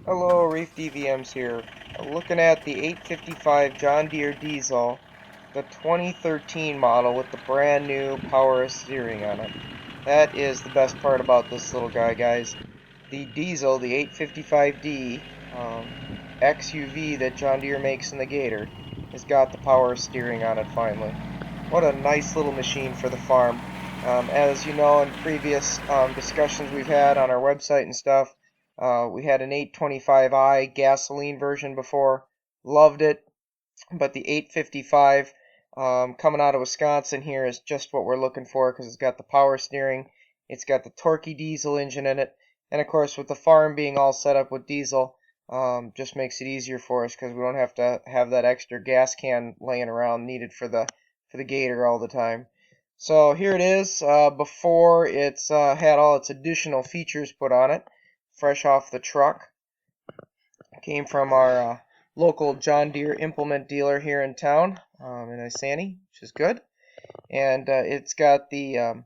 Hello, Reef DVMs here. Looking at the 855 John Deere diesel, the 2013 model with the brand new power steering on it. That is the best part about this little guy, guys. The diesel, the 855D XUV that John Deere makes in the Gator, has got the power steering on it finally. What a nice little machine for the farm. As you know, in previous discussions we've had on our website and stuff, we had an 825i gasoline version before. Loved it, but the 855 coming out of Wisconsin here is just what we're looking for because it's got the power steering, it's got the torquey diesel engine in it, and of course with the farm being all set up with diesel, just makes it easier for us because we don't have to have that extra gas can laying around needed for the Gator all the time. So here it is, before it's had all its additional features put on it, fresh off the truck. Came from our local John Deere implement dealer here in town, in Isani, which is good. And it's got the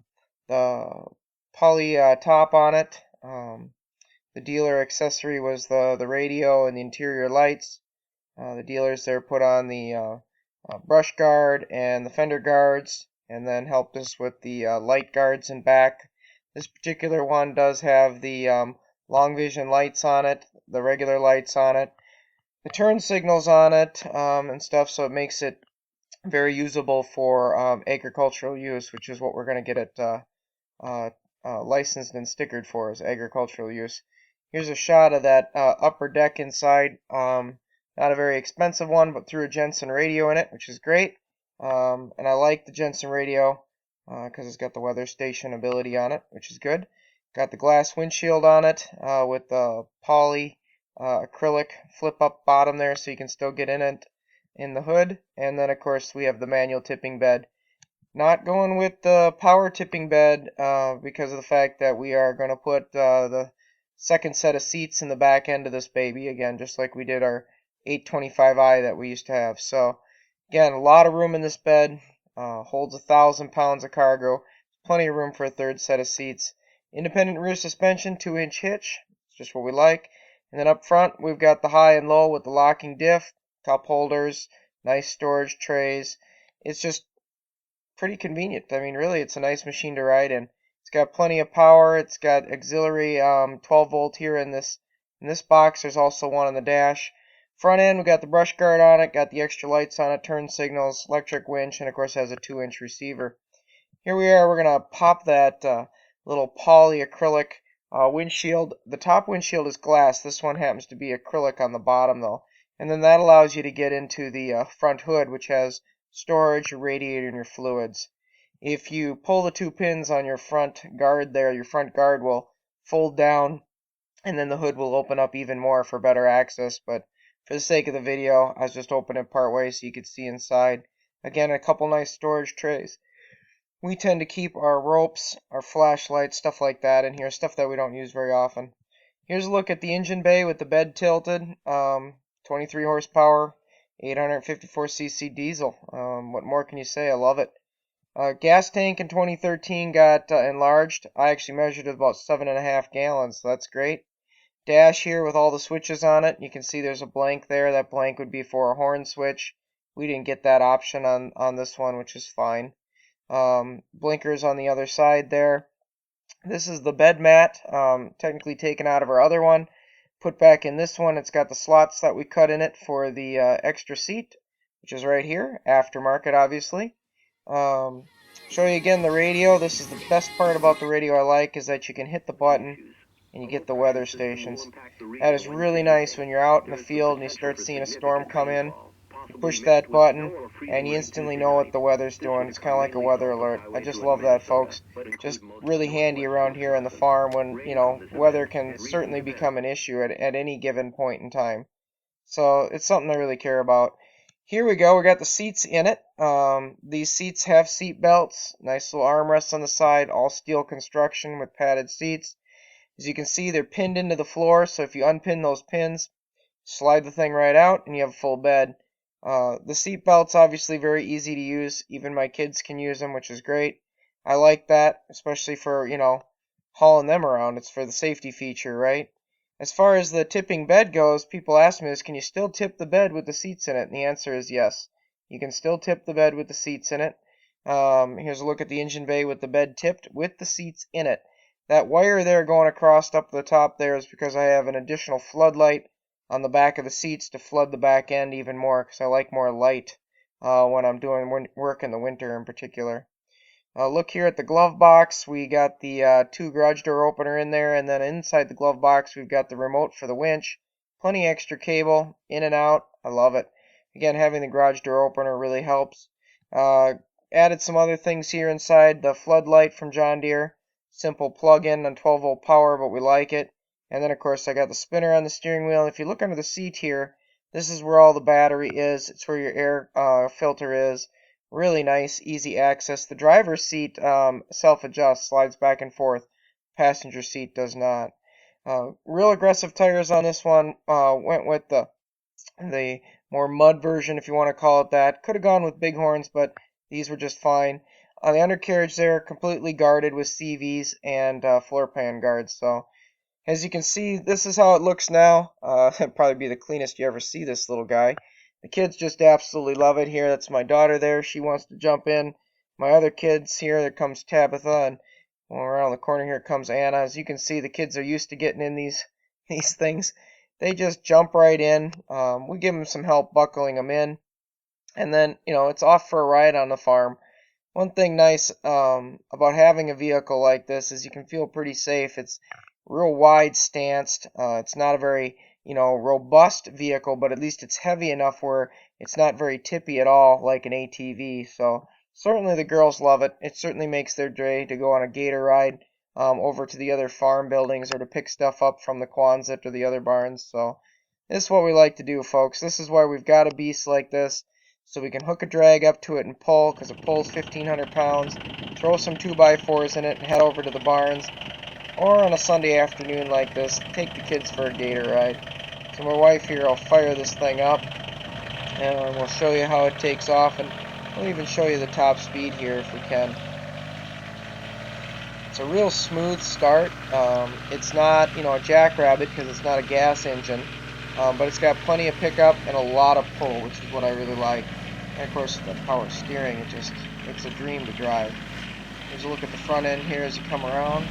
poly top on it. The dealer accessory was the radio and the interior lights. The dealers there put on the brush guard and the fender guards, and then helped us with the light guards in back. This particular one does have the long vision lights on it, the regular lights on it, the turn signals on it, and stuff, so it makes it very usable for agricultural use, which is what we're going to get it licensed and stickered for, is agricultural use. Here's a shot of that upper deck inside. Not a very expensive one, but threw a Jensen Radio in it, which is great. And I like the Jensen Radio because it's got the weather station ability on it, which is good. Got the glass windshield on it with the poly acrylic flip up bottom there so you can still get in it in the hood. And then of course we have the manual tipping bed. Not going with the power tipping bed because of the fact that we are going to put the second set of seats in the back end of this baby again, just like we did our 825i that we used to have. So again, a lot of room in this bed. Holds 1,000 pounds of cargo. Plenty of room for a third set of seats. Independent rear suspension, 2-inch hitch. It's just what we like. And then up front, we've got the high and low with the locking diff, cup holders, nice storage trays. It's just pretty convenient. I mean, really, it's a nice machine to ride in. It's got plenty of power. It's got auxiliary 12 volt here in this box. There's also one on the dash. Front end, we got the brush guard on it, got the extra lights on it, turn signals, electric winch, and of course has a 2-inch receiver. Here we are. We're gonna pop that little poly acrylic windshield. The top windshield is glass. This one happens to be acrylic on the bottom though, and then that allows you to get into the front hood, which has storage, your radiator, and your fluids. If you pull the two pins on your front guard there, your front guard will fold down, and then the hood will open up even more for better access. But for the sake of the video, I was just opening it part way so you could see inside. Again, a couple nice storage trays. We tend to keep our ropes, our flashlights, stuff like that in here, stuff that we don't use very often. Here's a look at the engine bay with the bed tilted. 23 horsepower, 854cc diesel. What more can you say? I love it. Gas tank in 2013 got enlarged. I actually measured it about 7.5 gallons, so that's great. Dash here with all the switches on it. You can see there's a blank there. That blank would be for a horn switch. We didn't get that option on this one, which is fine. Blinkers on the other side there. This is the bed mat, technically taken out of our other one, put back in this one. It's got the slots that we cut in it for the extra seat, which is right here, aftermarket obviously. Show you again the radio. This is the best part about the radio I like, is that you can hit the button and you get the weather stations. That is really nice when you're out in the field and you start seeing a storm come in. You push that button and you instantly know what the weather's doing. It's kind of like a weather alert. I just love that, folks. Just really handy around here on the farm when, weather can certainly become an issue at any given point in time. So it's something I really care about. Here we go. We got the seats in it. These seats have seat belts. Nice little armrests on the side. All steel construction with padded seats. As you can see, they're pinned into the floor, so if you unpin those pins, slide the thing right out, and you have a full bed. The seat belt's obviously very easy to use. Even my kids can use them, which is great. I like that, especially for, hauling them around. It's for the safety feature, right? As far as the tipping bed goes, people ask me this, can you still tip the bed with the seats in it? And the answer is yes. You can still tip the bed with the seats in it. Here's a look at the engine bay with the bed tipped with the seats in it. That wire there going across up the top there is because I have an additional floodlight on the back of the seats to flood the back end even more, because I like more light when I'm doing work in the winter in particular. Look here at the glove box. We got the 2 garage door opener in there, and then inside the glove box we've got the remote for the winch. Plenty extra cable in and out. I love it. Again, having the garage door opener really helps. Added some other things here inside. The floodlight from John Deere. Simple plug-in on 12-volt power, but we like it. And then, of course, I got the spinner on the steering wheel. If you look under the seat here, this is where all the battery is. It's where your air filter is. Really nice, easy access. The driver's seat self-adjusts, slides back and forth. Passenger seat does not. Real aggressive tires on this one. Went with the more mud version, if you want to call it that. Could have gone with bighorns, but these were just fine. The undercarriage there, completely guarded with CVs and floor pan guards. So, as you can see, this is how it looks now. It'd probably be the cleanest you ever see this little guy. The kids just absolutely love it here. That's my daughter there. She wants to jump in. My other kids here, there comes Tabitha, and around the corner here comes Anna. As you can see, the kids are used to getting in these things. They just jump right in. We give them some help buckling them in. And then, it's off for a ride on the farm. One thing nice about having a vehicle like this is you can feel pretty safe. It's real wide stanced. It's not a very, robust vehicle, but at least it's heavy enough where it's not very tippy at all like an ATV. So certainly the girls love it. It certainly makes their day to go on a gator ride over to the other farm buildings or to pick stuff up from the Quonset or the other barns. So this is what we like to do, folks. This is why we've got a beast like this. So we can hook a drag up to it and pull, because it pulls 1,500 pounds, throw some 2x4s in it and head over to the barns. Or on a Sunday afternoon like this, take the kids for a gator ride. So my wife here will fire this thing up, and we'll show you how it takes off, and we'll even show you the top speed here if we can. It's a real smooth start. It's not, a jackrabbit because it's not a gas engine, but it's got plenty of pickup and a lot of pull, which is what I really like. And of course, the power steering, it's a dream to drive. Here's a look at the front end here as you come around.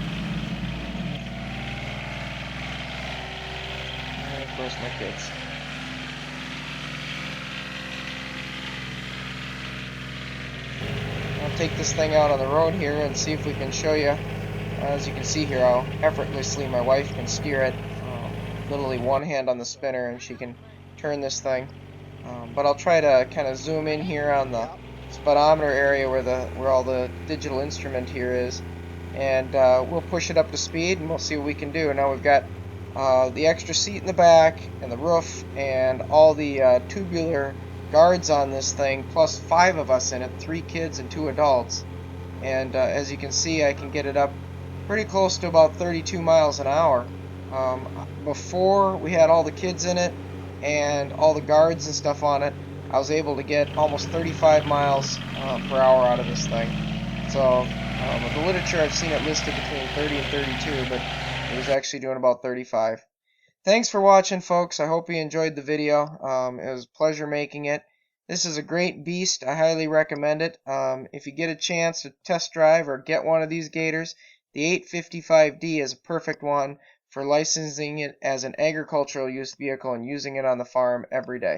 And of course, my kids. I'll take this thing out on the road here and see if we can show you. As you can see here, how effortlessly my wife can steer it. Literally one hand on the spinner and she can turn this thing. But I'll try to kind of zoom in here on the speedometer area where all the digital instrument here is, and we'll push it up to speed and we'll see what we can do. Now we've got the extra seat in the back and the roof and all the tubular guards on this thing, plus 5 of us in it, 3 kids and 2 adults. And as you can see, I can get it up pretty close to about 32 miles an hour. Before we had all the kids in it and all the guards and stuff on it, I was able to get almost 35 miles per hour out of this thing. So in the literature I've seen it listed between 30 and 32, but it was actually doing about 35. Thanks for watching, folks. I hope you enjoyed the video. It was a pleasure making it. This is a great beast. I highly recommend it. If you get a chance to test drive or get one of these gators, the 855D is a perfect one for licensing it as an agricultural use vehicle and using it on the farm every day.